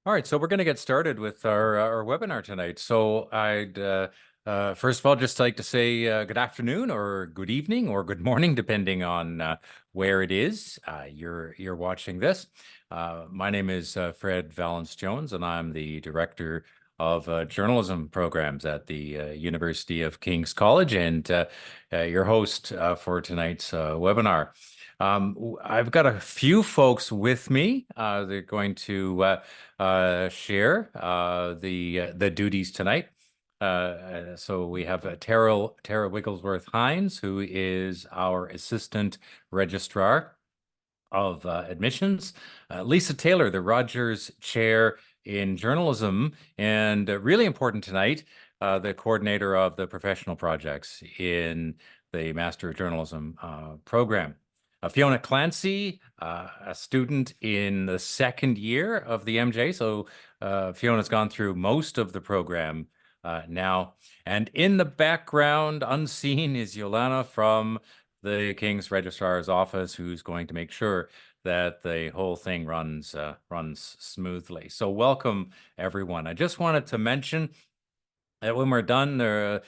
All right, so we're going to get started with our webinar tonight. So I'd first of all just like to say good afternoon or good evening or good morning, depending on where it is you're watching this. My name is Fred Valence Jones, and I'm the director of journalism programs at the University of King's College, and your host for tonight's webinar. I've got a few folks with me. They're going to share the duties tonight. So we have Tara Wigglesworth Hines, who is our assistant registrar of admissions. Lisa Taylor, the Rogers Chair in Journalism, and really important tonight, the coordinator of the professional projects in the Master of Journalism program. Fiona Clancy, a student in the second year of the MJ. So Fiona's gone through most of the program now. And in the background, unseen, is Yolana from the King's Registrar's office, who's going to make sure that the whole thing runs smoothly. So welcome, everyone. I just wanted to mention that when we're done, the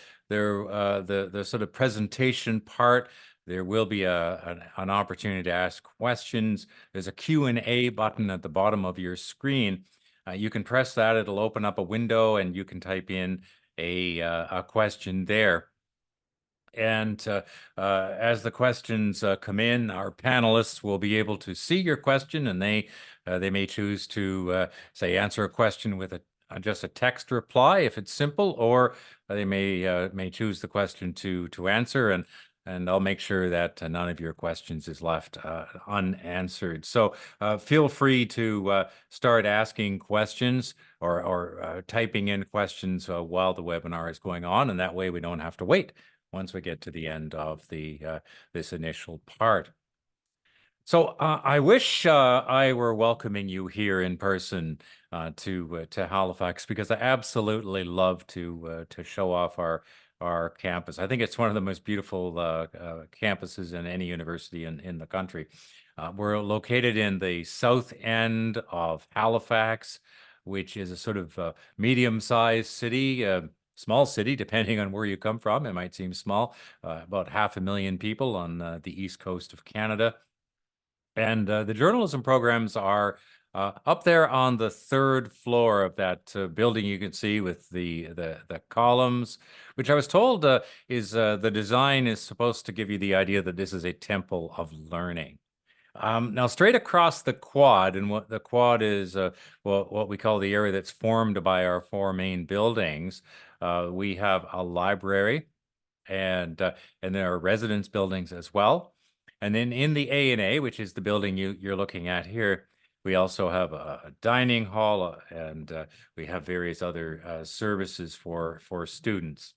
sort of presentation part, there will be an opportunity to ask questions. There's a Q&A button at the bottom of your screen. You can press that. It'll open up a window, and you can type in a question there. And as the questions come in, our panelists will be able to see your question, and they may choose to say answer a question with just a text reply if it's simple, or they may choose the question to answer, and I'll make sure that none of your questions is left unanswered. So feel free to start asking questions or typing in questions while the webinar is going on, and that way we don't have to wait once we get to the end of this initial part. So I wish I were welcoming you here in person to Halifax, because I absolutely love to show off our campus. I think it's one of the most beautiful campuses in any university in the country. We're located in the south end of Halifax, which is a sort of medium-sized city. Small city, depending on where you come from. It might seem small, about 500,000 people on the east coast of Canada. And the journalism programs are up there on the third floor of that building you can see with the columns, which I was told is the design is supposed to give you the idea that this is a temple of learning. Now, straight across the quad, and what the quad is, what we call the area that's formed by our four main buildings, we have a library, and there are residence buildings as well. And then in the A&A, which is the building you're looking at here, we also have a dining hall, and we have various other services for students.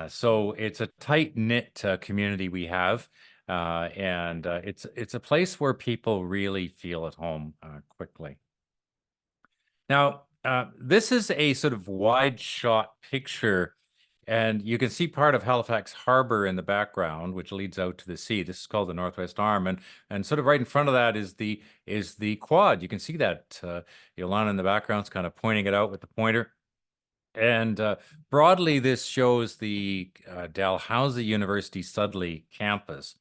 So it's a tight-knit community we have, and it's a place where people really feel at home quickly. Now, this is a sort of wide shot picture, and you can see part of Halifax Harbor in the background, which leads out to the sea. This is called the Northwest Arm, and sort of right in front of that is the quad. You can see that Yolanda in the background is kind of pointing it out with the pointer. And broadly, this shows the Dalhousie University Sudley campus.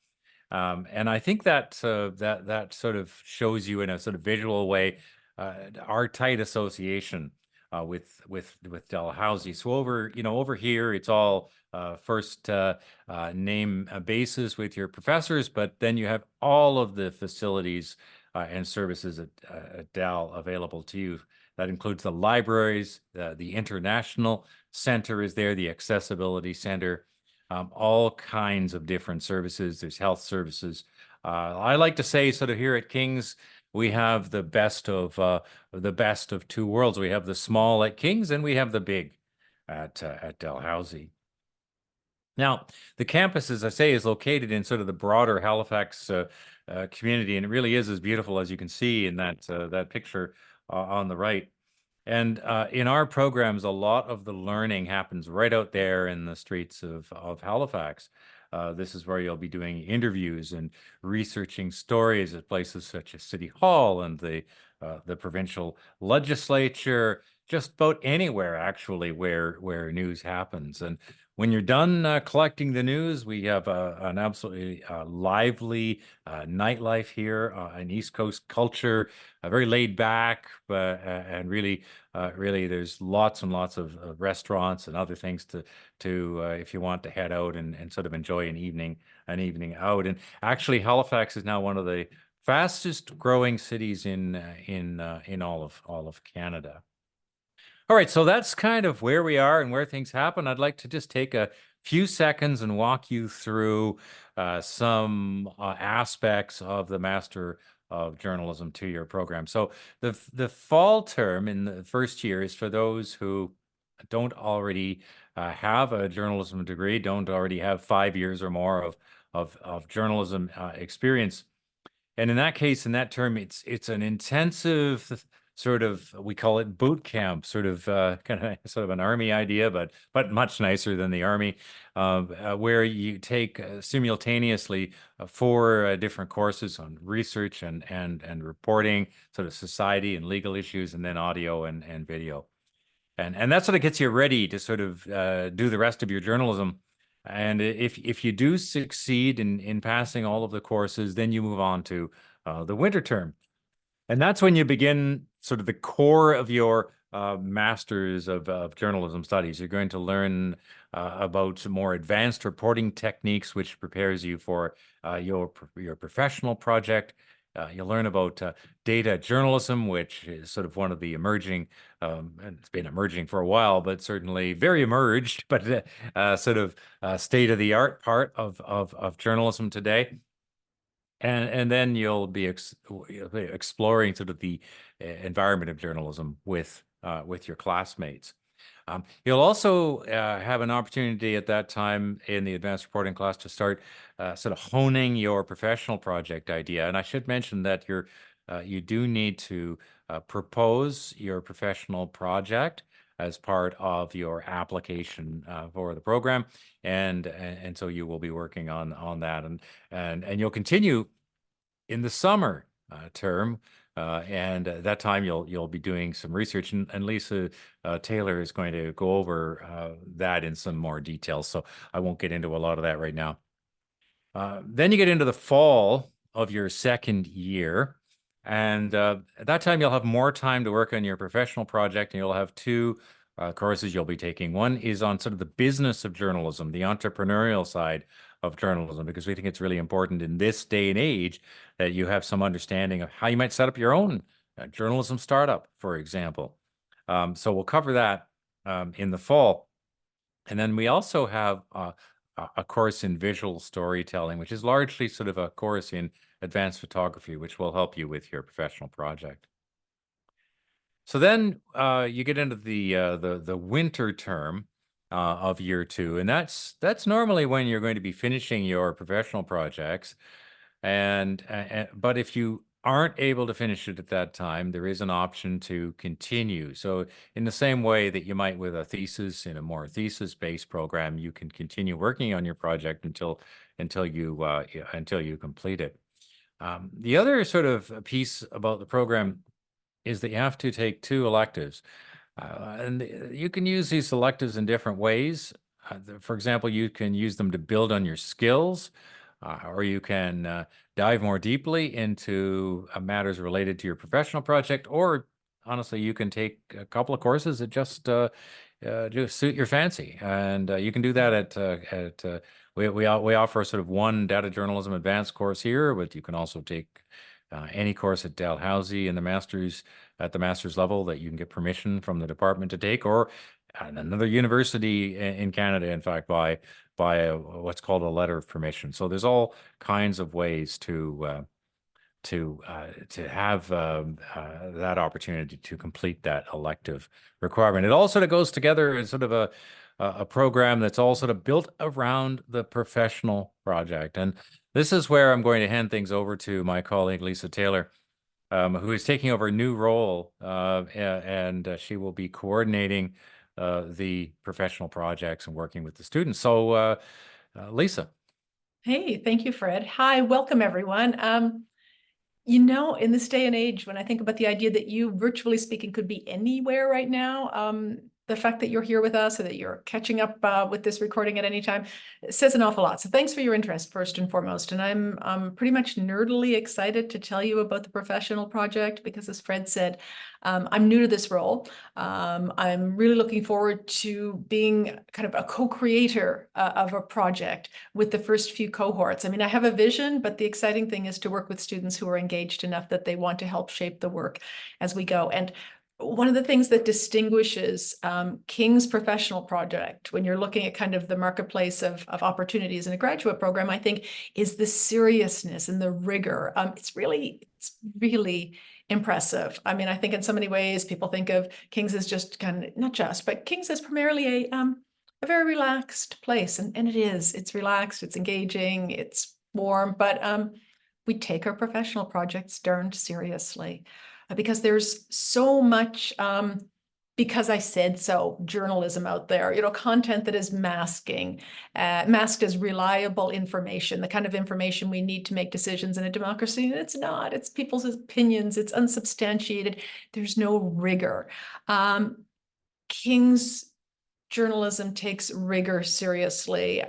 And I think that that sort of shows you in a sort of visual way our tight association with Dalhousie. So over here, it's all first name basis with your professors, but then you have all of the facilities and services at Dal available to you. That includes the libraries, the International Center is there, the Accessibility Center, all kinds of different services. There's health services. I like to say, sort of here at King's, we have the best of two worlds. We have the small at King's, and we have the big at Dalhousie. Now, the campus, as I say, is located in sort of the broader Halifax community, and it really is as beautiful as you can see in that picture on the right. And in our programs, a lot of the learning happens right out there in the streets of Halifax. This is where you'll be doing interviews and researching stories at places such as City Hall and the provincial legislature, just about anywhere actually where news happens. And when you're done collecting the news, we have an absolutely lively nightlife here, an East Coast culture, very laid back, but and really, there's lots and lots of restaurants and other things to if you want to head out and sort of enjoy an evening out. And actually, Halifax is now one of the fastest growing cities in all of Canada. All right, so that's kind of where we are and where things happen. I'd like to just take a few seconds and walk you through some aspects of the Master of Journalism 2-year program. So the fall term in the first year is for those who don't already have a journalism degree, don't already have 5 years or more of journalism experience. And in that case, in that term, it's an intensive sort of, we call it boot camp, sort of kind of sort of an army idea, but much nicer than the army, where you take simultaneously four different courses on research and reporting, sort of society and legal issues, and then audio and video. And that sort of gets you ready to sort of do the rest of your journalism. And if you do succeed in passing all of the courses, then you move on to the winter term. And that's when you begin sort of the core of your Masters of Journalism Studies. You're going to learn about some more advanced reporting techniques, which prepares you for your professional project. You'll learn about data journalism, which is sort of one of the emerging, and it's been emerging for a while, but certainly very emerged, but sort of state-of-the-art part of journalism today. And then you'll be exploring sort of the environment of journalism with your classmates. You'll also have an opportunity at that time in the advanced reporting class to start sort of honing your professional project idea. And I should mention that you do need to propose your professional project as part of your application for the program, and so you will be working on that, and you'll continue in the summer term, and at that time you'll be doing some research, and Lisa Taylor is going to go over that in some more detail, so I won't get into a lot of that right now. Then you get into the fall of your second year, and at that time you'll have more time to work on your professional project, and you'll have two courses you'll be taking. One is on sort of the business of journalism, the entrepreneurial side of journalism, because we think it's really important in this day and age that you have some understanding of how you might set up your own journalism startup, for example. So we'll cover that in the fall. And then we also have a course in visual storytelling, which is largely sort of a course in advanced photography, which will help you with your professional project. So then you get into the winter term of year two, and that's normally when you're going to be finishing your professional projects. But if you aren't able to finish it at that time, there is an option to continue. So in the same way that you might with a thesis in a more thesis-based program, you can continue working on your project until you complete it. The other sort of piece about the program is that you have to take two electives. And you can use these electives in different ways. For example, you can use them to build on your skills, or you can dive more deeply into matters related to your professional project, or honestly, you can take a couple of courses that just suit your fancy. And you can do that we offer sort of one data journalism advanced course here, but you can also take any course at Dalhousie in the master's at the master's level that you can get permission from the department to take, or at another university in Canada, in fact, by what's called a letter of permission. So there's all kinds of ways to have that opportunity to complete that elective requirement. It all sort of goes together as sort of a program that's all sort of built around the professional project. And this is where I'm going to hand things over to my colleague, Lisa Taylor, who is taking over a new role, and she will be coordinating the professional projects and working with the students. So, Lisa. Hey, thank you, Fred. Hi, welcome everyone. In this day and age, when I think about the idea that you, virtually speaking, could be anywhere right now, the fact that you're here with us or that you're catching up with this recording at any time says an awful lot. So thanks for your interest, first and foremost. And I'm pretty much nerdily excited to tell you about the professional project because, as Fred said, I'm new to this role. I'm really looking forward to being kind of a co-creator of a project with the first few cohorts. I mean, I have a vision, but the exciting thing is to work with students who are engaged enough that they want to help shape the work as we go. And one of the things that distinguishes King's professional project, when you're looking at kind of the marketplace of opportunities in a graduate program, I think, is the seriousness and the rigor. It's really impressive. I mean, I think in so many ways people think of King's as just kind of, not just, but King's is primarily a very relaxed place, and it is. It's relaxed, it's engaging, it's warm, but we take our professional projects darned seriously because there's so much because I said so journalism out there, content that is masked as reliable information, the kind of information we need to make decisions in a democracy. And it's not. It's people's opinions. It's unsubstantiated. There's no rigor. King's journalism takes rigor seriously.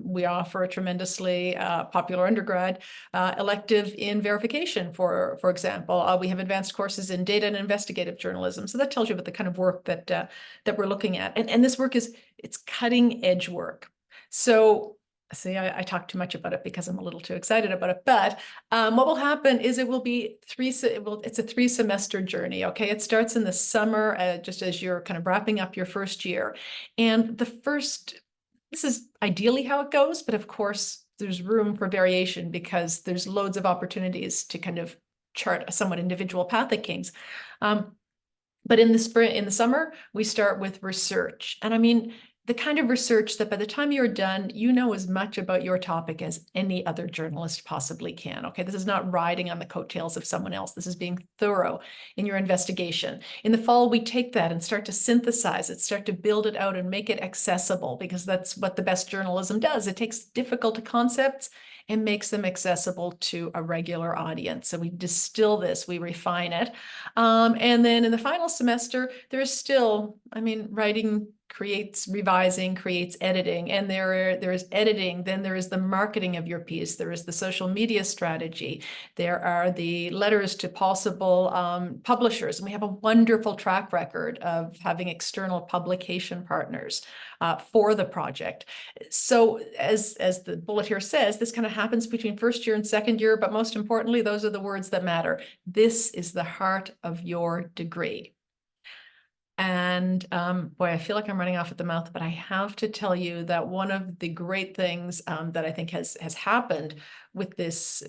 We offer a tremendously popular undergrad elective in verification, for example. We have advanced courses in data and investigative journalism. So that tells you about the kind of work that we're looking at. And this work it's cutting edge work. So see, I talk too much about it because I'm a little too excited about it. But what will happen is it's a 3-semester journey. Okay, it starts in the summer, just as you're kind of wrapping up your first year, and this is ideally how it goes, but of course there's room for variation because there's loads of opportunities to kind of chart a somewhat individual path at King's. But in the summer, we start with research. And I mean, the kind of research that by the time you're done, you know as much about your topic as any other journalist possibly can. Okay, this is not riding on the coattails of someone else. This is being thorough in your investigation. In the fall, we take that and start to synthesize it, start to build it out and make it accessible, because that's what the best journalism does. It takes difficult concepts and makes them accessible to a regular audience. So we distill this, we refine it. And then in the final semester, there's still, I mean, writing creates revising, creates editing, and there is editing. Then there is the marketing of your piece. There is the social media strategy. There are the letters to possible publishers. And we have a wonderful track record of having external publication partners for the project. So as the bullet here says, this kind of happens between first year and second year, but most importantly, those are the words that matter. This is the heart of your degree. And boy, I feel like I'm running off at the mouth, but I have to tell you that one of the great things that I think has happened with this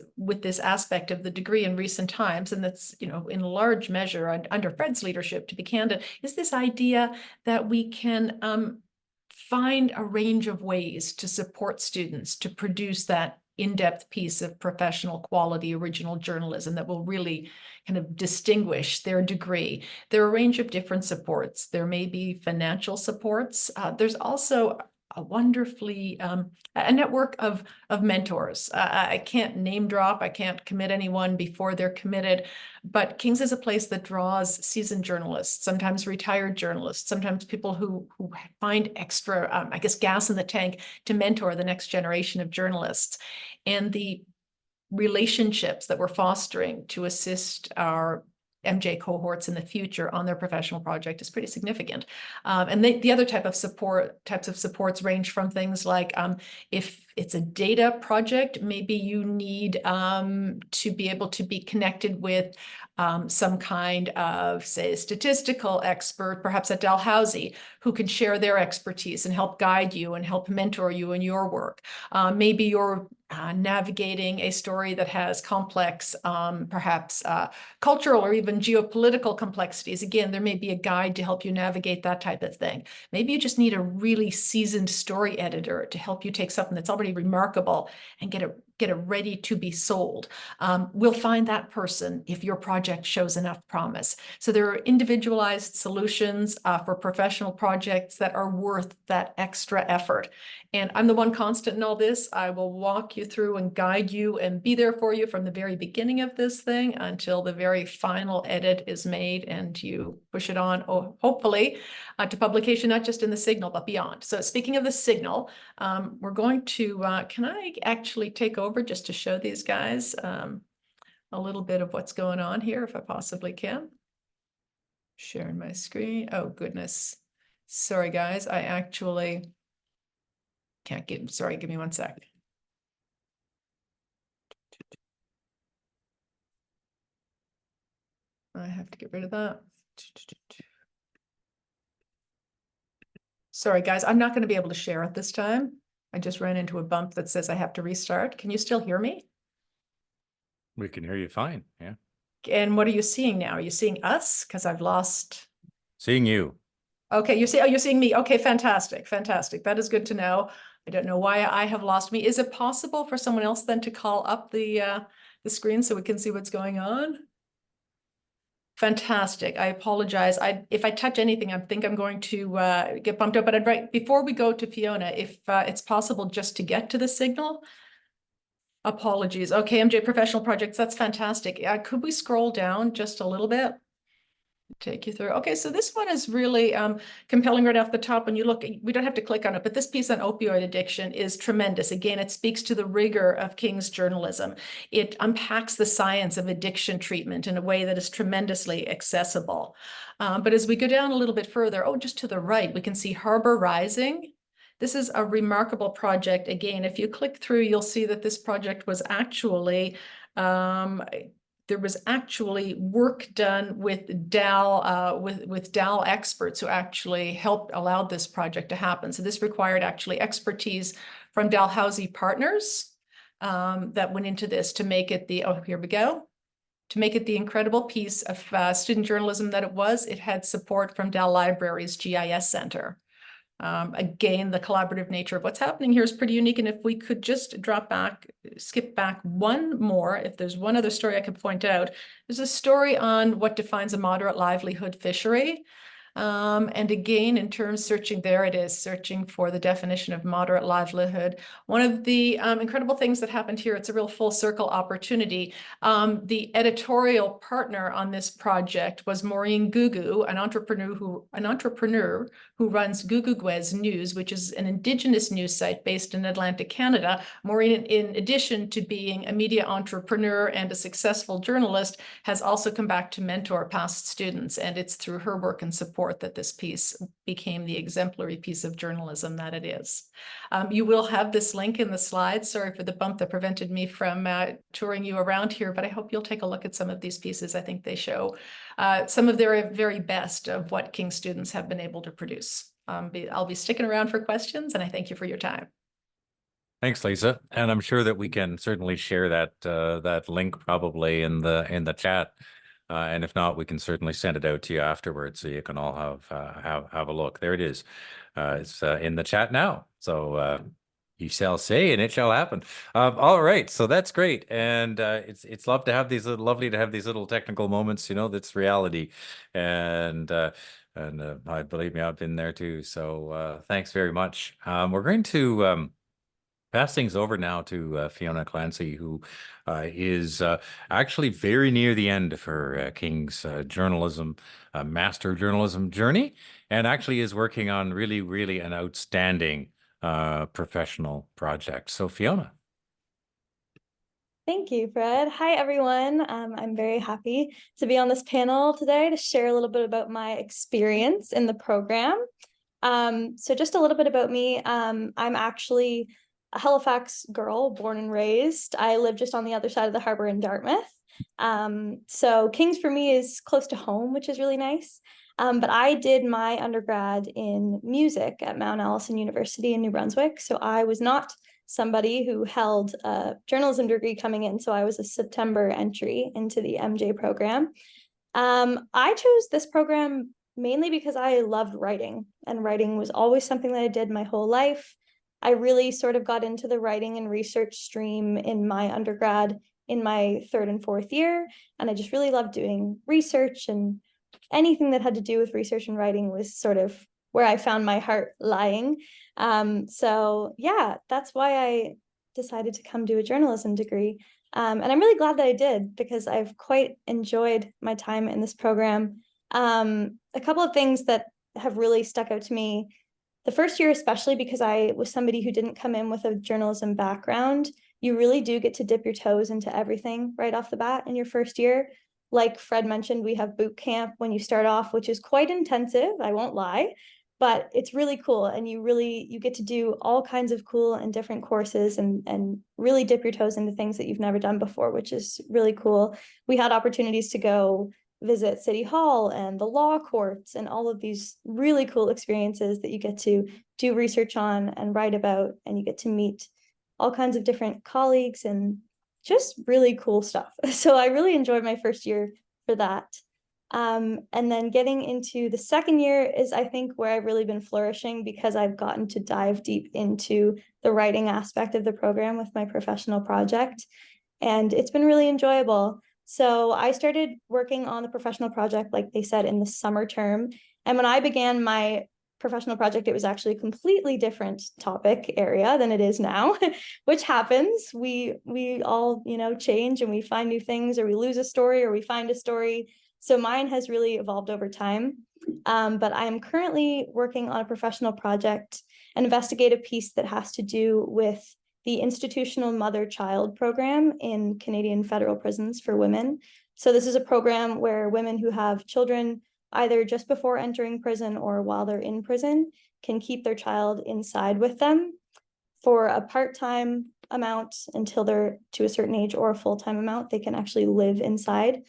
aspect of the degree in recent times, and that's in large measure under Fred's leadership, to be candid, is this idea that we can find a range of ways to support students to produce that in-depth piece of professional quality original journalism that will really kind of distinguish their degree. There are a range of different supports. There may be financial supports. There's also a wonderfully a network of mentors. I can't name drop. I can't commit anyone before they're committed, but King's is a place that draws seasoned journalists, sometimes retired journalists, sometimes people who find extra, I guess, gas in the tank to mentor the next generation of journalists. And the relationships that we're fostering to assist our MJ cohorts in the future on their professional project is pretty significant. And the other types of supports range from things like if it's a data project, maybe you need to be able to be connected with some kind of, say, statistical expert, perhaps at Dalhousie, who can share their expertise and help guide you and help mentor you in your work. Maybe you're navigating a story that has complex, perhaps cultural or even geopolitical complexities. Again, there may be a guide to help you navigate that type of thing. Maybe you just need a really seasoned story editor to help you take something that's already remarkable and get it get it ready to be sold. We'll find that person if your project shows enough promise. So there are individualized solutions for professional projects that are worth that extra effort. And I'm the one constant in all this. I will walk you through and guide you and be there for you from the very beginning of this thing until the very final edit is made and you push it on, hopefully, to publication, not just in the Signal, but beyond. So speaking of the Signal, we're going to, can I actually take over just to show these guys a little bit of what's going on here, if I possibly can? Sharing my screen. Oh, goodness. Sorry, guys. I actually can't get, sorry, give me 1 sec. I have to get rid of that. Sorry, guys, I'm not going to be able to share it this time. I just ran into a bump that says I have to restart. Can you still hear me? We can hear you fine. Yeah. And what are you seeing now? Are you seeing us? Because I've lost. Seeing you. Okay, you're seeing me. Okay, fantastic, fantastic. That is good to know. I don't know why I have lost me. Is it possible for someone else then to call up the screen so we can see what's going on? Fantastic. I apologize. If I touch anything, I think I'm going to get bumped up. But right before we go to Fiona, if it's possible just to get to the Signal. Apologies. Okay, MJ Professional Projects. That's fantastic. Could we scroll down just a little bit? Take you through. Okay, so this one is really compelling right off the top. When you look, we don't have to click on it, but this piece on opioid addiction is tremendous. Again, it speaks to the rigor of King's journalism. It unpacks the science of addiction treatment in a way that is tremendously accessible. But as we go down a little bit further, just to the right, we can see Harbor Rising. This is a remarkable project. Again, if you click through, you'll see that this project was actually there was actually work done with Dal with Dal experts who actually helped allowed this project to happen. So this required actually expertise from Dalhousie partners that went into this to make it the, here we go, to make it the incredible piece of student journalism that it was. It had support from Dal Library's GIS Center. Again, the collaborative nature of what's happening here is pretty unique. And if we could just skip back one more, if there's one other story I could point out, there's a story on what defines a moderate livelihood fishery. And again, in terms searching, there it is, searching for the definition of moderate livelihood. One of the incredible things that happened here, it's a real full circle opportunity. The editorial partner on this project was Maureen Gugu, an entrepreneur who runs Guguguez News, which is an Indigenous news site based in Atlantic Canada. Maureen, in addition to being a media entrepreneur and a successful journalist, has also come back to mentor past students. And it's through her work and support that this piece became the exemplary piece of journalism that it is. You will have this link in the slides. Sorry for the bump that prevented me from touring you around here, but I hope you'll take a look at some of these pieces. I think they show some of their very best of what King students have been able to produce. I'll be sticking around for questions, and I thank you for your time. Thanks, Lisa. And I'm sure that we can certainly share that link probably in the chat. And if not, we can certainly send it out to you afterwards so you can all have a look. There it is. It's in the chat now. So you shall say, and it shall happen. All right, so that's great, and it's lovely to have these little technical moments. You know, that's reality, and I believe me, I've been there too. So thanks very much. We're going to pass things over now to Fiona Clancy, who is actually very near the end of her King's master journalism journey, and actually is working on really an outstanding professional project. So Fiona. Thank you, Fred. Hi, everyone. I'm very happy to be on this panel today to share a little bit about my experience in the program. So just a little bit about me. I'm actually a Halifax girl, born and raised. I live just on the other side of the harbor in Dartmouth. So King's for me is close to home, which is really nice. But I did my undergrad in music at Mount Allison University in New Brunswick. So I was not somebody who held a journalism degree coming in. So I was a September entry into the MJ program. I chose this program mainly because I loved writing, and writing was always something that I did my whole life. I really sort of got into the writing and research stream in my undergrad in my 3rd and 4th year. And I just really loved doing research, and anything that had to do with research and writing was sort of where I found my heart lying. So yeah, that's why I decided to come do a journalism degree. And I'm really glad that I did, because I've quite enjoyed my time in this program. A couple of things that have really stuck out to me the first year, especially because I was somebody who didn't come in with a journalism background, you really do get to dip your toes into everything right off the bat in your first year. Like Fred mentioned, we have boot camp when you start off, which is quite intensive, I won't lie, but it's really cool. And you get to do all kinds of cool and different courses, and really dip your toes into things that you've never done before, which is really cool. We had opportunities to go visit City Hall and the law courts and all of these really cool experiences that you get to do research on and write about, and you get to meet all kinds of different colleagues and just really cool stuff. So I really enjoyed my first year for that. And then getting into the second year is, I think, where I've really been flourishing, because I've gotten to dive deep into the writing aspect of the program with my professional project. And it's been really enjoyable. So I started working on the professional project, like they said, in the summer term. And when I began my professional project, it was actually a completely different topic area than it is now, which happens. We all, change, and we find new things, or we lose a story, or we find a story. So mine has really evolved over time. But I am currently working on a professional project, an investigative piece that has to do with the institutional mother-child program in Canadian federal prisons for women. So this is a program where women who have children either just before entering prison or while they're in prison can keep their child inside with them for a part-time amount until they're to a certain age, or a full-time amount. They can actually live inside.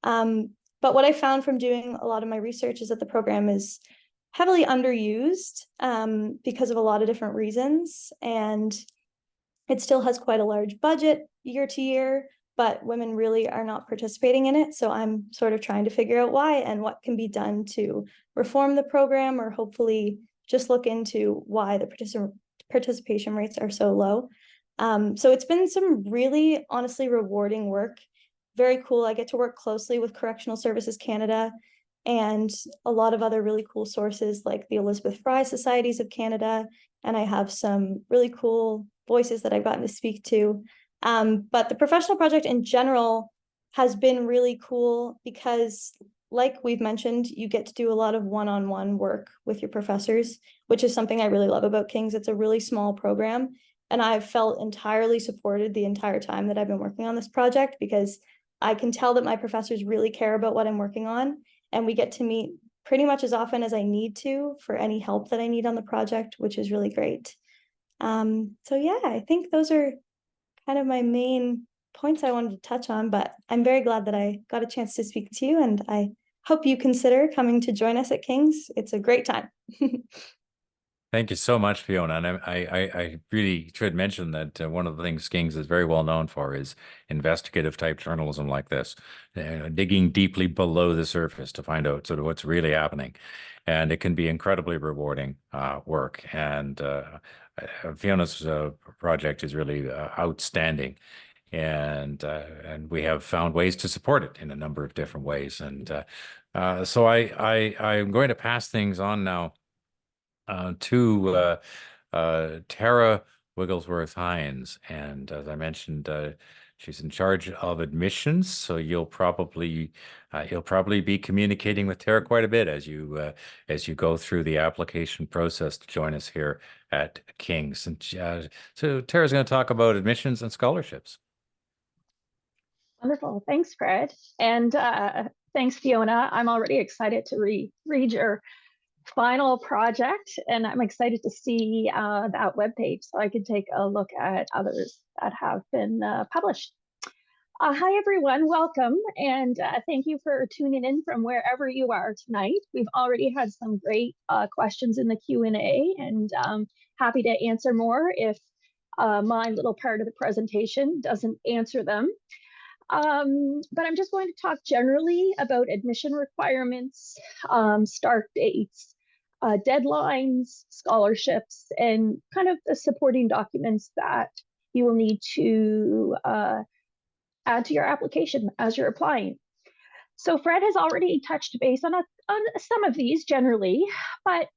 But what I found from doing a lot of my research is that the program is heavily underused because of a lot of different reasons. And it still has quite a large budget year to year, but women really are not participating in it. So I'm sort of trying to figure out why and what can be done to reform the program, or hopefully just look into why the participation rates are so low. So it's been some really, honestly, rewarding work. Very cool. I get to work closely with Correctional Services Canada and a lot of other really cool sources like the Elizabeth Fry Societies of Canada. And I have some really cool voices that I've gotten to speak to. But the professional project in general has been really cool because, like we've mentioned, you get to do a lot of one-on-one work with your professors, which is something I really love about King's. It's a really small program, and I've felt entirely supported the entire time that I've been working on this project, because I can tell that my professors really care about what I'm working on, and we get to meet pretty much as often as I need to for any help that I need on the project, which is really great. So yeah, I think those are kind of my main points I wanted to touch on, but I'm very glad that I got a chance to speak to you, and I hope you consider coming to join us at King's. It's a great time. Thank you so much, Fiona. And I really should mention that one of the things King's is very well known for is investigative type journalism like this, digging deeply below the surface to find out sort of what's really happening. And it can be incredibly rewarding work. And Fiona's project is really outstanding. And we have found ways to support it in a number of different ways. And so I'm going to pass things on now to Tara Wigglesworth Hines. And as I mentioned, she's in charge of admissions. So you'll probably be communicating with Tara quite a bit as you go through the application process to join us here at King's. And so Tara's going to talk about admissions and scholarships. Wonderful. Thanks, Fred. And thanks, Fiona. I'm already excited to read your final project, and I'm excited to see that webpage so I can take a look at others that have been published. Hi, everyone. Welcome, and thank you for tuning in from wherever you are tonight. We've already had some great questions in the Q&A, and happy to answer more if my little part of the presentation doesn't answer them. But I'm just going to talk generally about admission requirements, start dates, deadlines, scholarships, and kind of the supporting documents that you will need to add to your application as you're applying. So Fred has already touched base on some of these generally, but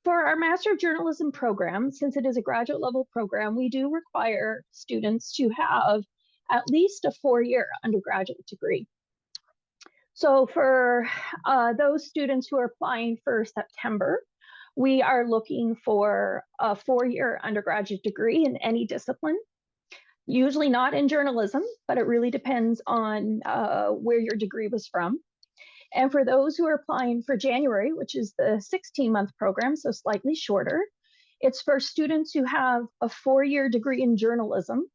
for our Master of Journalism program, since it is a graduate level program, we do require students to have at least a 4-year undergraduate degree. So for those students who are applying for September, we are looking for a 4-year undergraduate degree in any discipline, usually not in journalism, but it really depends on where your degree was from. And for those who are applying for January, which is the 16-month program, so slightly shorter, it's for students who have a 4-year degree in journalism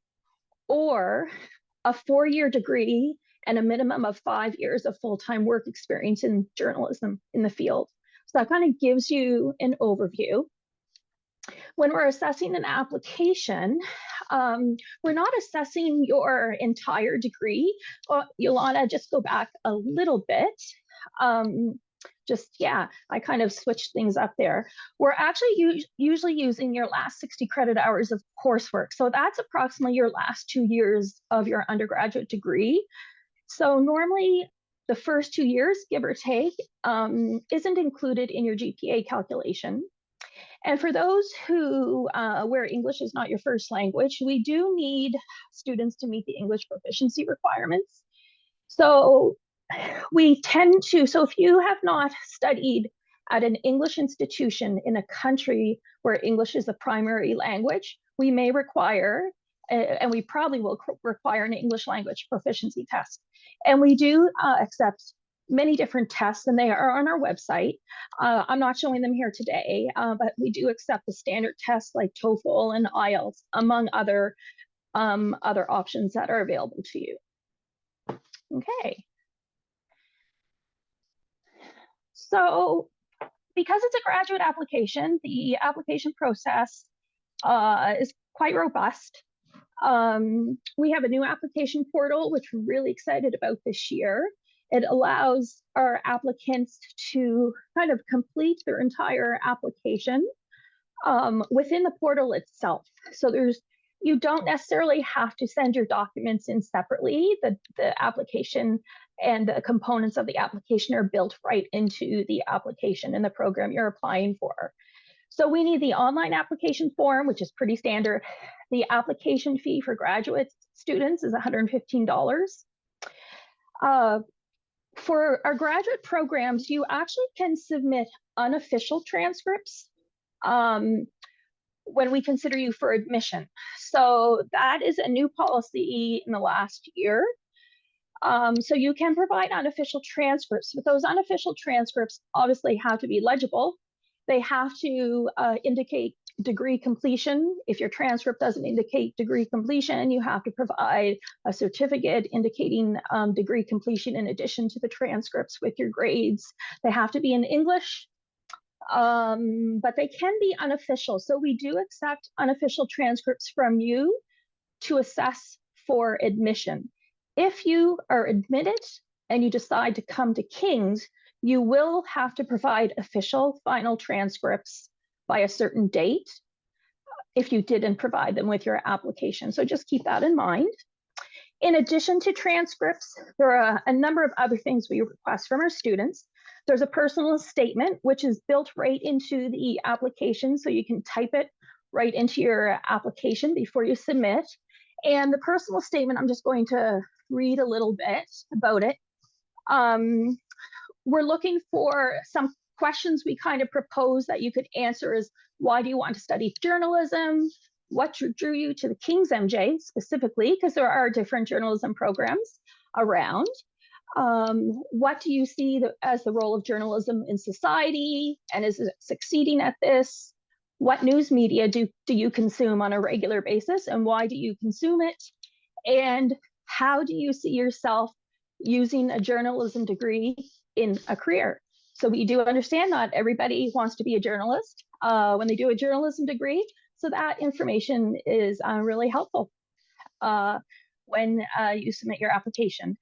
or a 4-year degree and a minimum of 5 years of full-time work experience in journalism in the field. So that kind of gives you an overview. When we're assessing an application, we're not assessing your entire degree. Yolanda, just go back a little bit. I kind of switched things up there. We're actually usually using your last 60 credit hours of coursework. So that's approximately your last 2 years of your undergraduate degree. So normally the first 2 years, give or take, isn't included in your GPA calculation. And for those who where English is not your first language, we do need students to meet the English proficiency requirements. So we tend to, so if you have not studied at an English institution in a country where English is the primary language, we may require, and we probably will require, an English language proficiency test. And we do accept many different tests, and they are on our website. I'm not showing them here today, but we do accept the standard tests like TOEFL and IELTS, among other options that are available to you. Okay. So because it's a graduate application, the application process is quite robust. We have a new application portal, which we're really excited about this year. It allows our applicants to kind of complete their entire application within the portal itself. So you don't necessarily have to send your documents in separately. The application and the components of the application are built right into the application and the program you're applying for. So we need the online application form, which is pretty standard. The application fee for graduate students is $115. For our graduate programs, you actually can submit unofficial transcripts when we consider you for admission. So that is a new policy in the last year. So you can provide unofficial transcripts, but those unofficial transcripts obviously have to be legible. They have to indicate degree completion. If your transcript doesn't indicate degree completion, you have to provide a certificate indicating degree completion in addition to the transcripts with your grades. They have to be in English, but they can be unofficial. So we do accept unofficial transcripts from you to assess for admission. If you are admitted and you decide to come to King's, you will have to provide official final transcripts by a certain date if you didn't provide them with your application. So just keep that in mind. In addition to transcripts, there are a number of other things we request from our students. There's a personal statement, which is built right into the application, so you can type it right into your application before you submit. And the personal statement, I'm just going to read a little bit about it. We're looking for some questions we kind of propose that you could answer is, why do you want to study journalism? What drew you to the King's MJ specifically, because there are different journalism programs around. What do you see as the role of journalism in society, and is it succeeding at this? What news media do you consume on a regular basis, and why do you consume it? And how do you see yourself using a journalism degree in a career? So we do understand not everybody wants to be a journalist when they do a journalism degree. So that information is really helpful when you submit your application.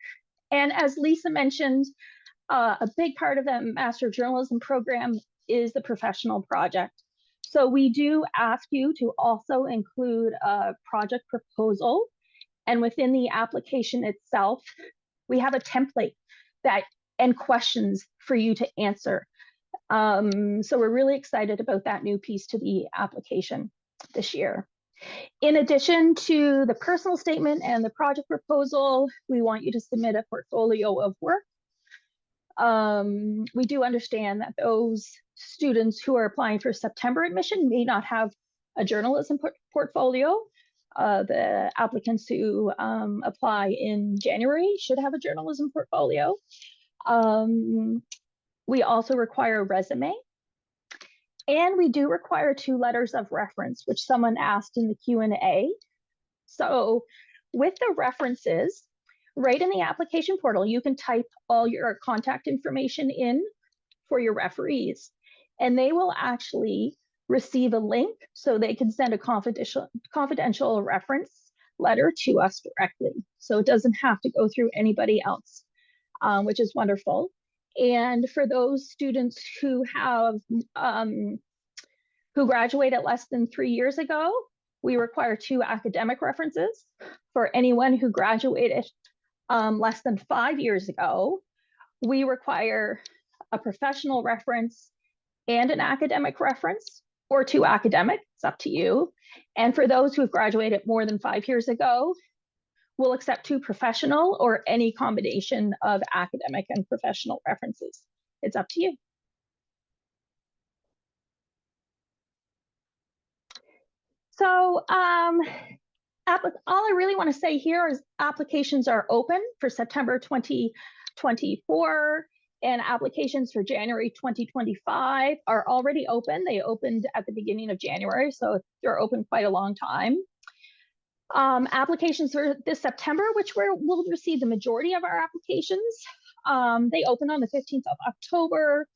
And as Lisa mentioned, a big part of the Master of Journalism program is the professional project. So we do ask you to also include a project proposal, and within the application itself, we have a template and questions for you to answer. So we're really excited about that new piece to the application this year. In addition to the personal statement and the project proposal, we want you to submit a portfolio of work. We do understand that those students who are applying for September admission may not have a journalism portfolio. The applicants who apply in January should have a journalism portfolio. We also require a resume. And we do require 2 letters of reference, which someone asked in the Q&A. So with the references, right in the application portal, you can type all your contact information in for your referees, and they will actually receive a link so they can send a confidential reference letter to us directly. So it doesn't have to go through anybody else, which is wonderful. And for those students who have who graduated less than 3 years ago, we require 2 academic references. For anyone who graduated less than 5 years ago, we require a professional reference and an academic reference, or 2 academic, it's up to you. And for those who have graduated more than 5 years ago, we'll accept 2 professional or any combination of academic and professional references. It's up to you. So all I really want to say here is applications are open for September 2024, and applications for January 2025 are already open. They opened at the beginning of January, so they're open quite a long time. Applications for this September, which we'll receive the majority of our applications, they open on the 15th of October.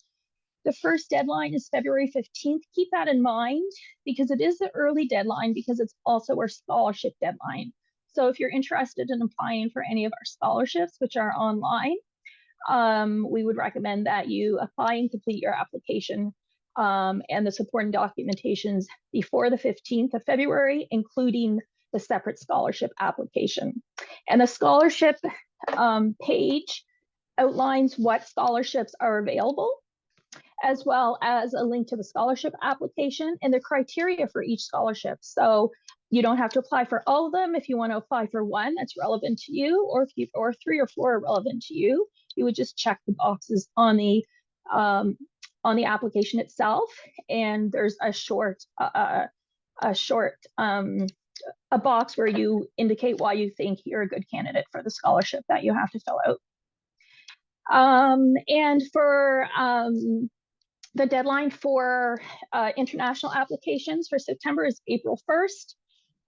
The first deadline is February 15th. Keep that in mind because it is the early deadline because it's also our scholarship deadline. So if you're interested in applying for any of our scholarships, which are online, we would recommend that you apply and complete your application and the supporting documentations before the 15th of February, including the separate scholarship application. And the scholarship page outlines what scholarships are available, as well as a link to the scholarship application and the criteria for each scholarship. So you don't have to apply for all of them. If you want to apply for one that's relevant to you, or if 3 or 4 are relevant to you, you would just check the boxes on the application itself. And there's a box where you indicate why you think you're a good candidate for the scholarship that you have to fill out. And for the deadline for international applications for September is April 1st.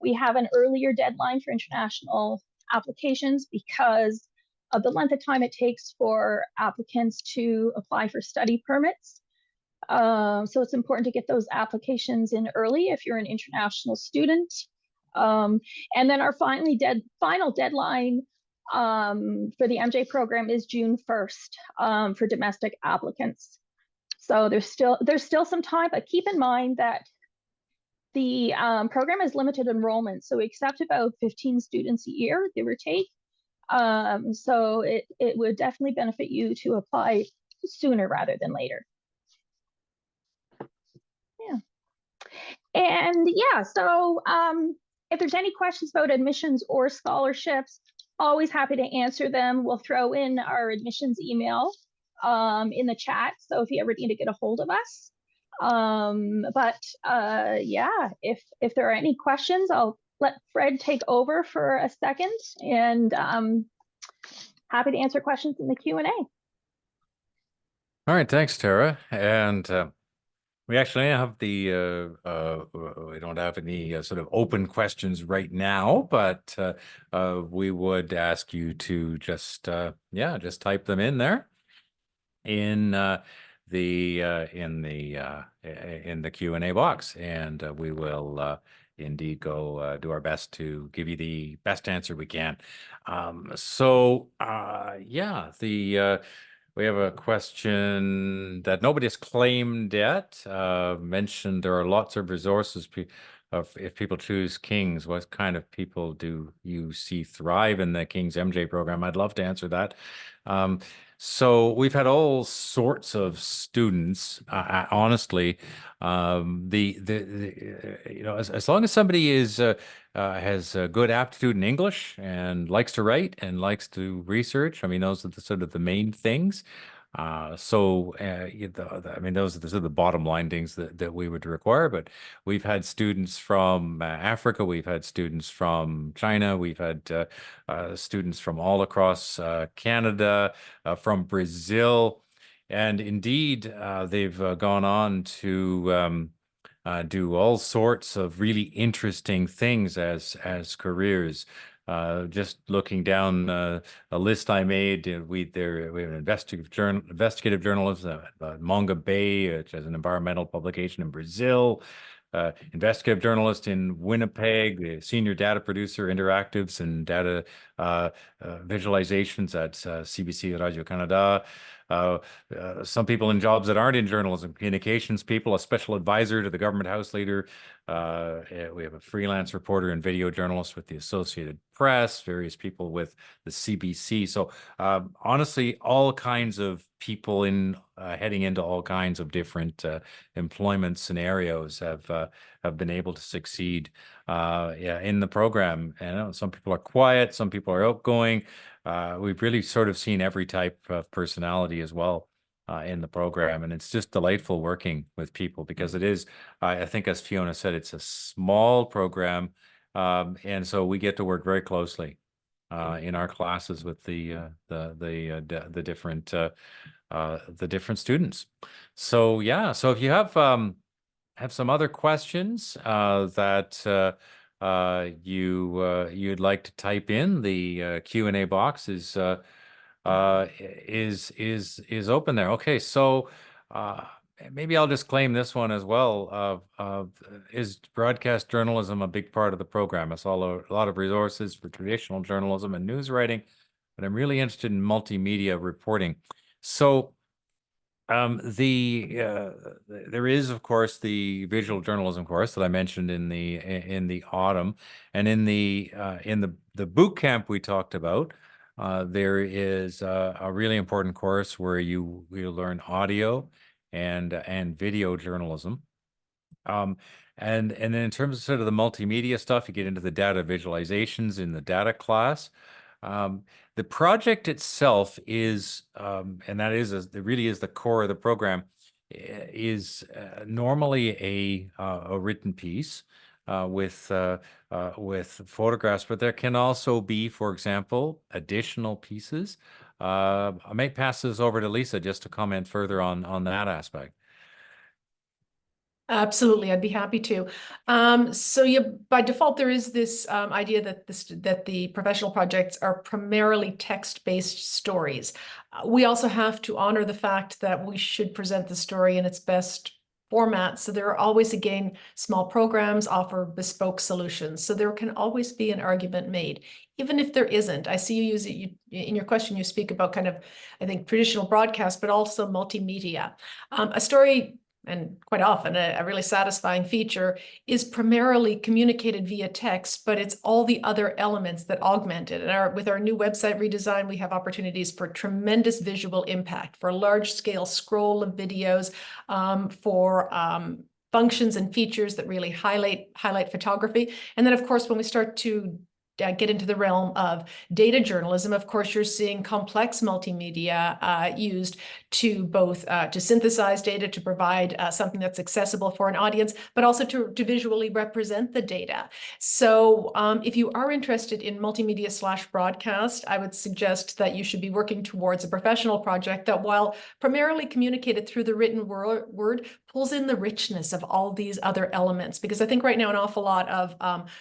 We have an earlier deadline for international applications because of the length of time it takes for applicants to apply for study permits. So it's important to get those applications in early if you're an international student. And then our final deadline for the MJ program is June 1st for domestic applicants. So there's still some time, but keep in mind that the program is limited enrollment. So we accept about 15 students a year, give or take. So it would definitely benefit you to apply sooner rather than later. Yeah. And yeah, so if there's any questions about admissions or scholarships, always happy to answer them. We'll throw in our admissions email in the chat. So if you ever need to get a hold of us. Yeah, if there are any questions, I'll let Fred take over for a second, and happy to answer questions in the Q&A. All right, thanks, Tara. And we actually have we don't have any sort of open questions right now, but we would ask you to just type them in there in the Q&A box, and we will indeed go do our best to give you the best answer we can. we have a question that nobody has claimed yet. Mentioned there are lots of resources of if people choose King's, what kind of people do you see thrive in the King's MJ program? I'd love to answer that. So we've had all sorts of students. Honestly, you know, as long as somebody has a good aptitude in English and likes to write and likes to research, I mean, those are the sort of the main things. I mean, those are the sort of the bottom line things that we would require. But we've had students from Africa, we've had students from China, we've had students from all across Canada, from Brazil, and indeed, they've gone on to do all sorts of really interesting things as careers. Just looking down a list I made, we have an investigative journalism at Manga Bay, which is an environmental publication in Brazil. Investigative journalist in Winnipeg, the senior data producer, interactives and data visualizations at CBC Radio Canada. Some people in jobs that aren't in journalism, communications people, a special advisor to the government house leader. We have a freelance reporter and video journalist with the Associated Press, various people with the CBC. So honestly, all kinds of people heading into all kinds of different employment scenarios have been able to succeed in the program. And some people are quiet, some people are outgoing. We've really sort of seen every type of personality as well in the program, and it's just delightful working with people because it is, I think, as Fiona said, it's a small program, and so we get to work very closely in our classes with the different students. So yeah, so if you have some other questions that you'd like to type in, the Q&A box is open there. Okay, so maybe I'll just claim this one as well. Is broadcast journalism a big part of the program? I saw a lot of resources for traditional journalism and news writing, but I'm really interested in multimedia reporting. So there is, of course, the visual journalism course that I mentioned in the autumn, and in the boot camp we talked about. There is a really important course where you learn audio and video journalism. And then in terms of sort of the multimedia stuff, you get into the data visualizations in the data class. The project itself is, and that is, it really is the core of the program, is normally a written piece with photographs, but there can also be, for example, additional pieces. I may pass this over to Lisa just to comment further on that aspect. Absolutely, I'd be happy to. So by default, there is this idea that the professional projects are primarily text-based stories. We also have to honor the fact that we should present the story in its best format. So there are always, again, small programs offer bespoke solutions. So there can always be an argument made, even if there isn't. I see you use it in your question. You speak about kind of, I think, traditional broadcast, but also multimedia. A story, and quite often a really satisfying feature, is primarily communicated via text, but it's all the other elements that augment it. And with our new website redesign, we have opportunities for tremendous visual impact, for a large-scale scroll of videos, for functions and features that really highlight photography. And then, of course, when we start to get into the realm of data journalism, of course, you're seeing complex multimedia used to both to synthesize data, to provide something that's accessible for an audience, but also to visually represent the data. So if you are interested in multimedia/broadcast, I would suggest that you should be working towards a professional project that, while primarily communicated through the written word, pulls in the richness of all these other elements. Because I think right now an awful lot of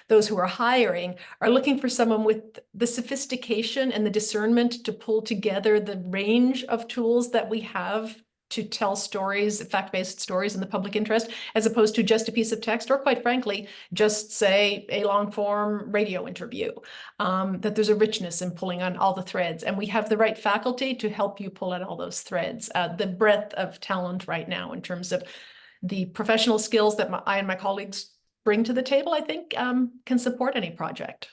those who are hiring are looking for someone with the sophistication and the discernment to pull together the range of tools that we have to tell stories, fact-based stories in the public interest, as opposed to just a piece of text, or quite frankly, just say a long-form radio interview, that there's a richness in pulling on all the threads. And we have the right faculty to help you pull at all those threads. The breadth of talent right now in terms of the professional skills that I and my colleagues bring to the table, I think can support any project.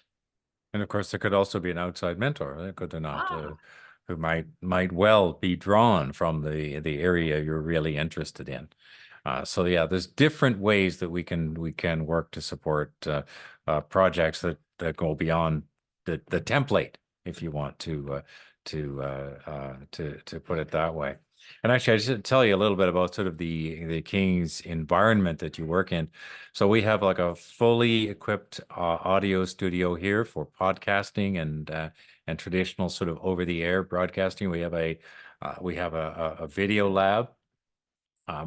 And of course, there could also be an outside mentor, could there not, who might well be drawn from the area you're really interested in. So yeah, there's different ways that we can work to support projects that go beyond the template, if you want to put it that way. And actually, I should tell you a little bit about sort of the King's environment that you work in. So we have like a fully equipped audio studio here for podcasting and traditional sort of over-the-air broadcasting. We have a video lab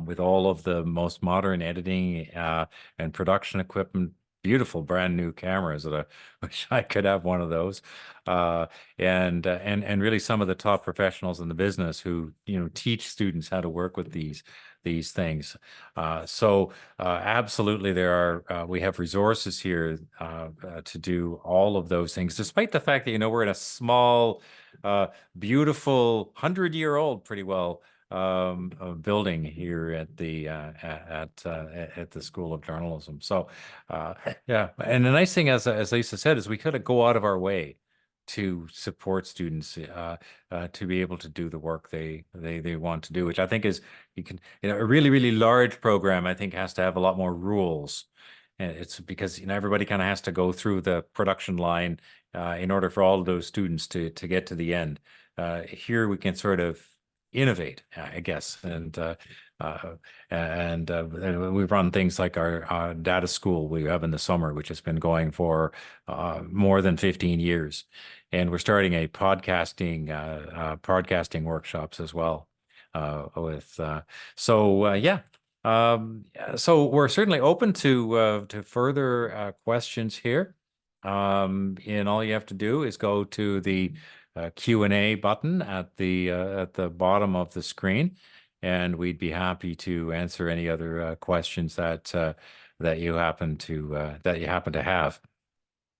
with all of the most modern editing and production equipment. Beautiful brand new cameras that I wish I could have one of those, and really some of the top professionals in the business who teach students how to work with these things. So absolutely, we have resources here to do all of those things, despite the fact that we're in a small, beautiful 100-year-old, pretty well, building here at the School of Journalism. So yeah, and the nice thing, as Lisa said, is we could go out of our way to support students to be able to do the work they want to do, which I think is a really large program, I think, has to have a lot more rules. And it's because everybody kind of has to go through the production line in order for all of those students to get to the end. Here we can sort of innovate, I guess, and we run things like our data school we have in the summer, which has been going for more than 15 years, and we're starting a podcasting workshops as well so we're certainly open to further questions here, and all you have to do is go to the Q&A button at the bottom of the screen, and we'd be happy to answer any other questions that you happen to have.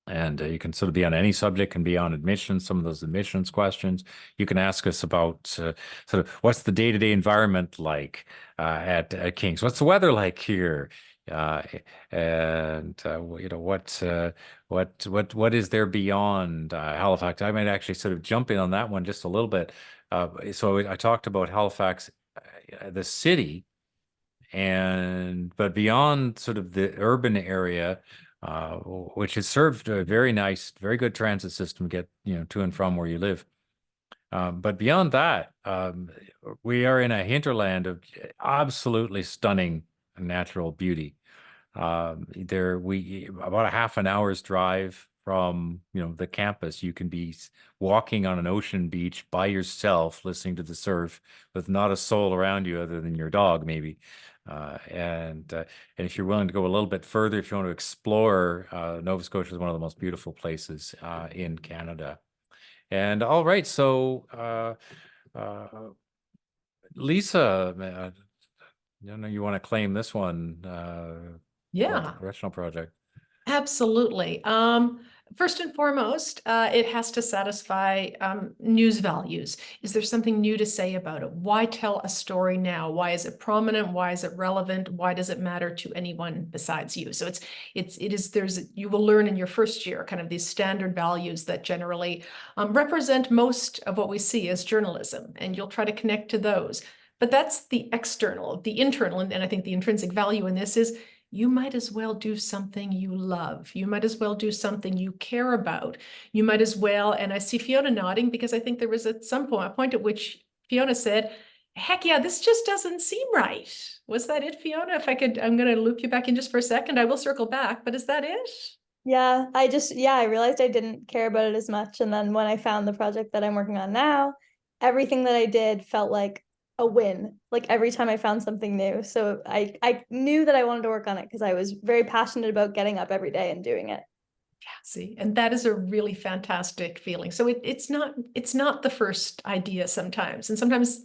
And you can sort of be on any subject, can be on admissions, some of those admissions questions. You can ask us about sort of what's the day-to-day environment like at King's? What's the weather like here? And what is there beyond Halifax? I might actually sort of jump in on that one just a little bit. So I talked about Halifax, the city, but beyond sort of the urban area, which has served a very nice, very good transit system to get to and from where you live. But beyond that, we are in a hinterland of absolutely stunning natural beauty. About a half an hour's drive from the campus, you can be walking on an ocean beach by yourself, listening to the surf, with not a soul around you other than your dog, maybe. And if you're willing to go a little bit further, if you want to explore, Nova Scotia is one of the most beautiful places in Canada. And all right, so Lisa, you want to claim this one? Yeah, the professional project. Absolutely. First and foremost, it has to satisfy news values. Is there something new to say about it? Why tell a story now? Why is it prominent? Why is it relevant? Why does it matter to anyone besides you? So you will learn in your first year kind of these standard values that generally represent most of what we see as journalism, and you'll try to connect to those. But that's the external. The internal, and I think the intrinsic value in this is you might as well do something you love. You might as well do something you care about. You might as well, and I see Fiona nodding because I think there was at some point, a point at which Fiona said, heck yeah, this just doesn't seem right. Was that it, Fiona? If I could, I'm going to loop you back in just for a second. I will circle back, but is that it? Yeah, I realized I didn't care about it as much. And then when I found the project that I'm working on now, everything that I did felt like a win, like every time I found something new. So I knew that I wanted to work on it because I was very passionate about getting up every day and doing it. Yeah, see, and that is a really fantastic feeling. So it's not the first idea sometimes, and sometimes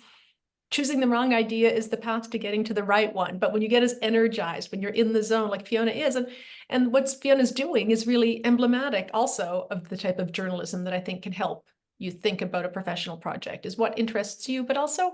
choosing the wrong idea is the path to getting to the right one. But when you get as energized, when you're in the zone like Fiona is, and what Fiona's doing is really emblematic also of the type of journalism that I think can help you think about a professional project, is what interests you, but also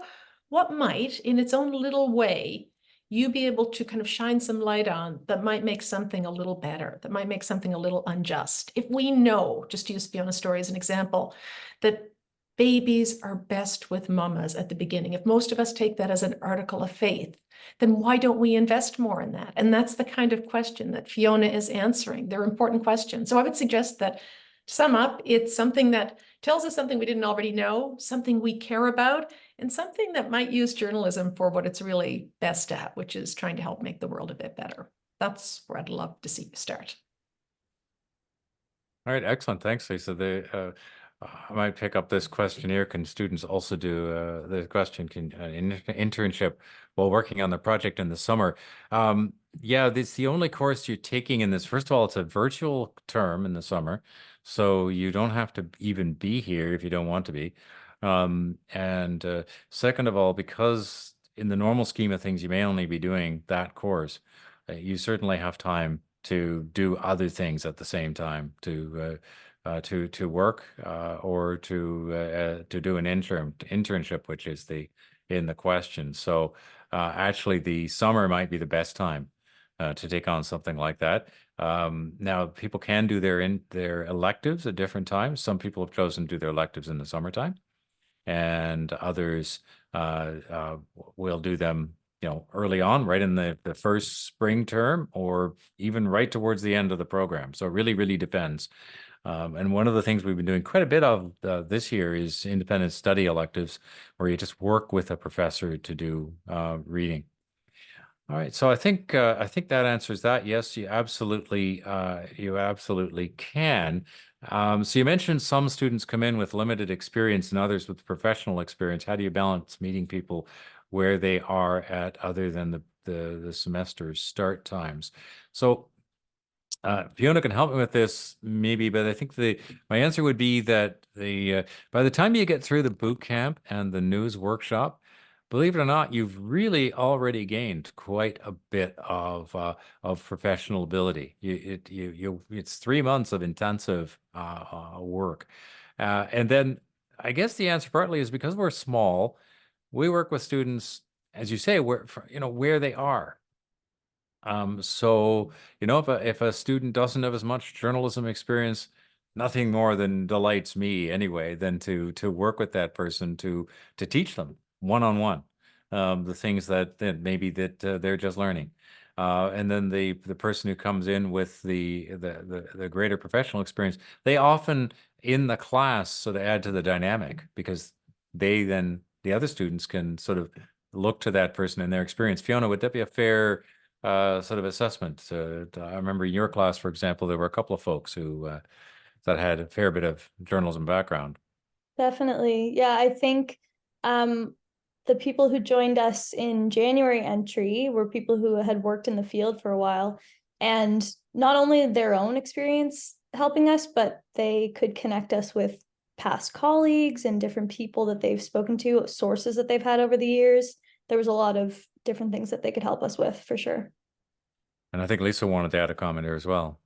what might, in its own little way, you be able to kind of shine some light on that might make something a little better, that might make something a little unjust. If we know, just to use Fiona's story as an example, that babies are best with mamas at the beginning, if most of us take that as an article of faith, then why don't we invest more in that? And that's the kind of question that Fiona is answering. They're important questions. So I would suggest that, to sum up, it's something that tells us something we didn't already know, something we care about, and something that might use journalism for what it's really best at, which is trying to help make the world a bit better. That's where I'd love to see you start. All right, excellent. Thanks, Lisa. I might pick up this question here. Can students also do the question? Can an internship while working on the project in the summer? Yeah, this the only course you're taking in this. First of all, it's a virtual term in the summer, so you don't have to even be here if you don't want to be. And second of all, because in the normal scheme of things, you may only be doing that course, you certainly have time to do other things at the same time, to work or to do an internship, which is in the question. So actually, the summer might be the best time to take on something like that. Now, people can do their electives at different times. Some people have chosen to do their electives in the summertime, and others will do them, early on, right in the first spring term, or even right towards the end of the program. So it really, really depends. And one of the things we've been doing quite a bit of this year is independent study electives, where you just work with a professor to do reading. All right, so I think that answers that. Yes, you absolutely can. So you mentioned some students come in with limited experience and others with professional experience. How do you balance meeting people where they are at, other than the semester's start times? So Fiona can help me with this maybe, but I think my answer would be that by the time you get through the boot camp and the news workshop, believe it or not, you've really already gained quite a bit of professional ability. It's 3 months of intensive work, and then I guess the answer partly is because we're small. We work with students, as you say, where they are. So, if a student doesn't have as much journalism experience, nothing more than delights me anyway than to work with that person to teach them one-on-one the things that maybe that they're just learning. And then the person who comes in with the greater professional experience, they often in the class sort of add to the dynamic, because the other students can sort of look to that person and their experience. Fiona, would that be a fair sort of assessment? I remember in your class, for example, there were a couple of folks who that had a fair bit of journalism background. Definitely. Yeah, I think the people who joined us in January entry were people who had worked in the field for a while, and not only their own experience helping us, but they could connect us with past colleagues and different people that they've spoken to, sources that they've had over the years. There was a lot of different things that they could help us with, for sure. And I think Lisa wanted to add a comment here as well.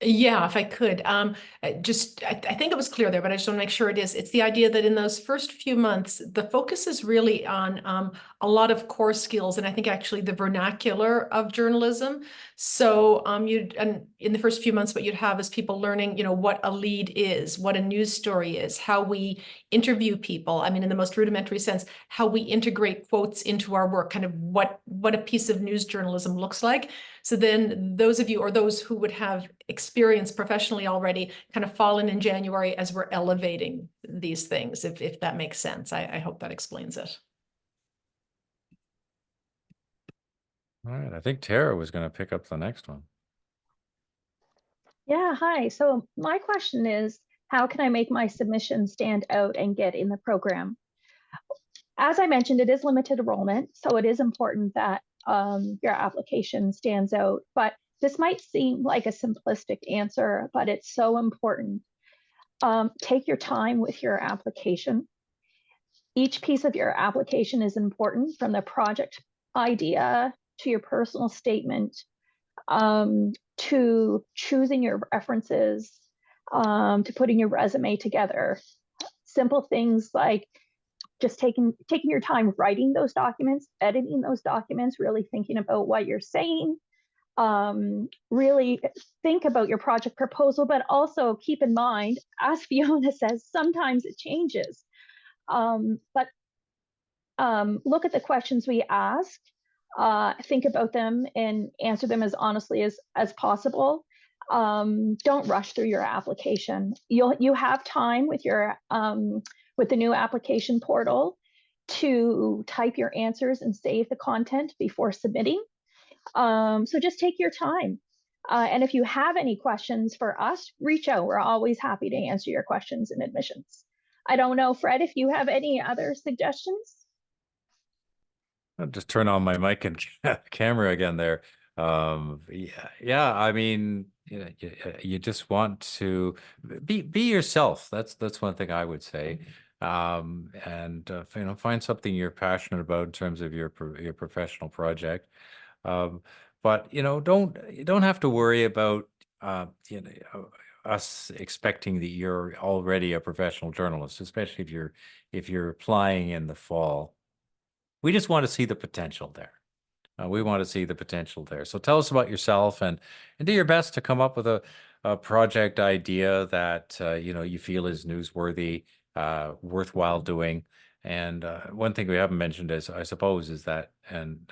Yeah, if I could, I think it was clear there, but I just want to make sure it is. It's the idea that in those first few months, the focus is really on a lot of core skills, and I think actually the vernacular of journalism. So and in the first few months, what you'd have is people learning, what a lead is, what a news story is, how we interview people. I mean, in the most rudimentary sense, how we integrate quotes into our work, kind of what a piece of news journalism looks like. So then those of you, or those who would have experience professionally already, kind of fall in January as we're elevating these things, if that makes sense. I hope that explains it. All right, I think Tara was going to pick up the next one. Yeah, hi. So my question is, how can I make my submission stand out and get in the program? As I mentioned, it is limited enrollment, so it is important that your application stands out. But this might seem like a simplistic answer, but it's so important. Take your time with your application. Each piece of your application is important, from the project idea to your personal statement, to choosing your references, to putting your resume together. Simple things like just taking your time writing those documents, editing those documents, really thinking about what you're saying. Really think about your project proposal, but also keep in mind, as Fiona says, sometimes it changes. But look at the questions we ask, think about them and answer them as honestly as possible. Don't rush through your application. You have time with your with the new application portal to type your answers and save the content before submitting. So just take your time. And if you have any questions for us, reach out. We're always happy to answer your questions in admissions. I don't know, Fred, if you have any other suggestions. I'll just turn on my mic and camera again there. Yeah, I mean, you just want to be yourself. That's one thing I would say. And find something you're passionate about in terms of your professional project. But you don't have to worry about us expecting that you're already a professional journalist, especially if you're applying in the fall. We just want to see the potential there. We want to see the potential there. So tell us about yourself and do your best to come up with a project idea that you feel is newsworthy, worthwhile doing. And one thing we haven't mentioned is, I suppose, is that, and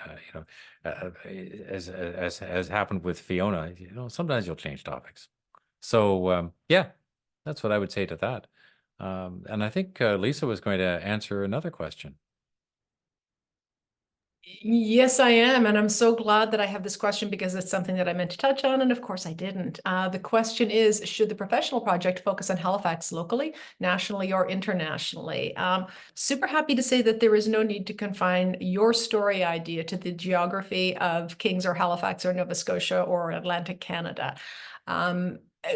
as happened with Fiona, sometimes you'll change topics. So yeah, that's what I would say to that. And I think Lisa was going to answer another question. Yes, I am. And I'm so glad that I have this question because it's something that I meant to touch on. And of course I didn't. The question is, should the professional project focus on Halifax locally, nationally, or internationally? Super happy to say that there is no need to confine your story idea to the geography of Kings or Halifax or Nova Scotia or Atlantic Canada.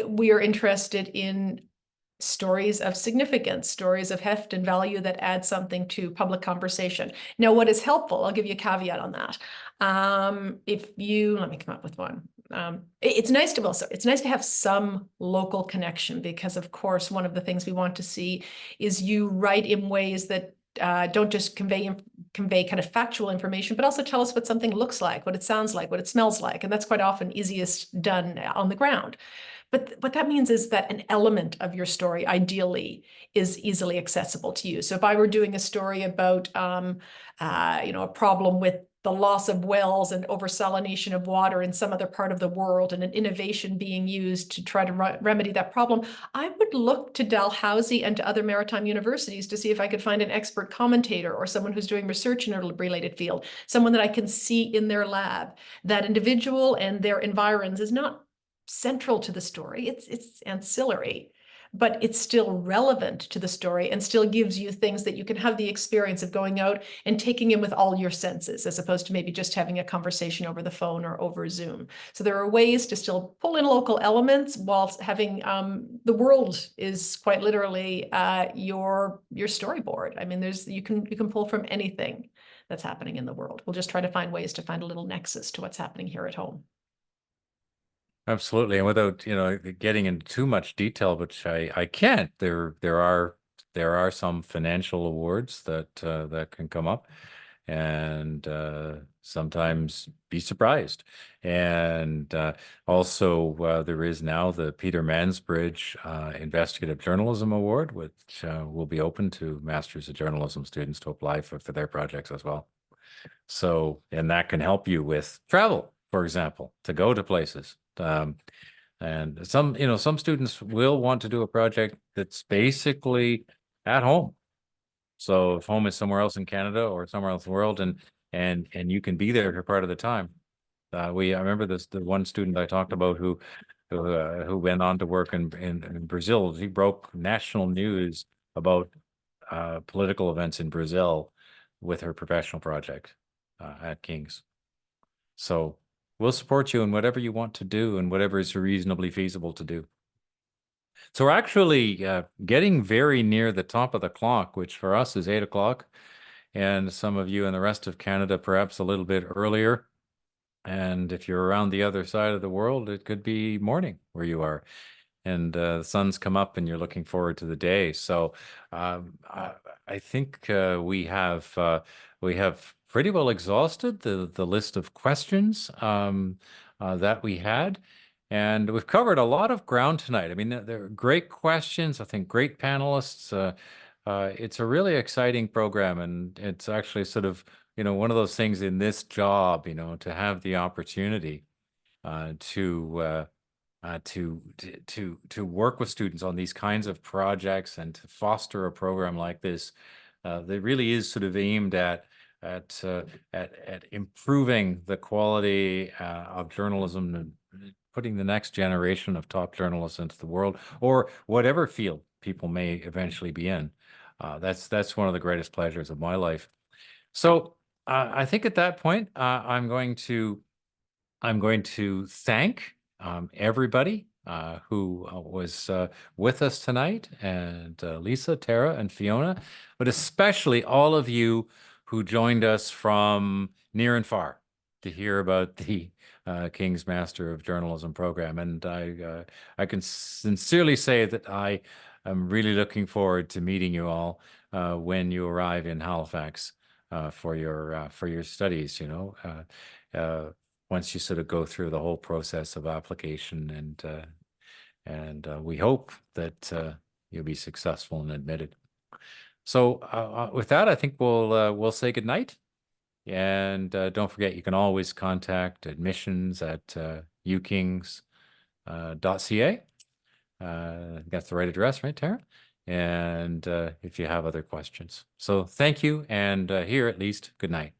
We are interested in stories of significance, stories of heft and value that add something to public conversation. Now, what is helpful, I'll give you a caveat on that. Let me come up with one. It's nice to have some local connection because, of course, one of the things we want to see is you write in ways that don't just convey kind of factual information, but also tell us what something looks like, what it sounds like, what it smells like. And that's quite often easiest done on the ground. But what that means is that an element of your story ideally is easily accessible to you. So if I were doing a story about, a problem with the loss of wells and oversalination of water in some other part of the world and an innovation being used to try to remedy that problem, I would look to Dalhousie and to other maritime universities to see if I could find an expert commentator or someone who's doing research in a related field, someone that I can see in their lab. That individual and their environs is not central to the story. It's ancillary, but it's still relevant to the story and still gives you things that you can have the experience of going out and taking in with all your senses, as opposed to maybe just having a conversation over the phone or over Zoom. So there are ways to still pull in local elements whilst having the world is quite literally your storyboard. I mean, you can pull from anything that's happening in the world. We'll just try to find ways to find a little nexus to what's happening here at home. Absolutely, and without getting into too much detail, which I can't. There are some financial awards that that can come up, and sometimes be surprised. And also there is now the Peter Mansbridge Investigative Journalism Award, which will be open to Masters of Journalism students to apply for their projects as well. So, and that can help you with travel, for example, to go to places. And some students will want to do a project that's basically at home. So if home is somewhere else in Canada or somewhere else in the world, and you can be there for part of the time. I remember the one student I talked about who went on to work in Brazil. He broke national news about political events in Brazil with her professional project at King's. So we'll support you in whatever you want to do and whatever is reasonably feasible to do. So we're actually getting very near the top of the clock, which for us is 8 o'clock, and some of you in the rest of Canada perhaps a little bit earlier. And if you're around the other side of the world, it could be morning where you are. And the sun's come up and you're looking forward to the day. So I think we have pretty well exhausted the list of questions that we had. And we've covered a lot of ground tonight. I mean, they're great questions. I think great panelists. It's a really exciting program, and it's actually sort of, one of those things in this job, to have the opportunity to work with students on these kinds of projects and to foster a program like this that really is sort of aimed at improving the quality of journalism and putting the next generation of top journalists into the world, or whatever field people may eventually be in. That's one of the greatest pleasures of my life. So I think at that point, I'm going to thank everybody who was with us tonight, and Lisa, Tara, and Fiona, but especially all of you who joined us from near and far to hear about the King's Master of Journalism program. And I can sincerely say that I am really looking forward to meeting you all when you arrive in Halifax for your studies. Once you sort of go through the whole process of application, and we hope that you'll be successful and admitted. So with that, I think we'll say goodnight. And don't forget, you can always contact admissions at ukings.ca. That's the right address, right, Tara? And if you have other questions. So thank you, and here at least, good night.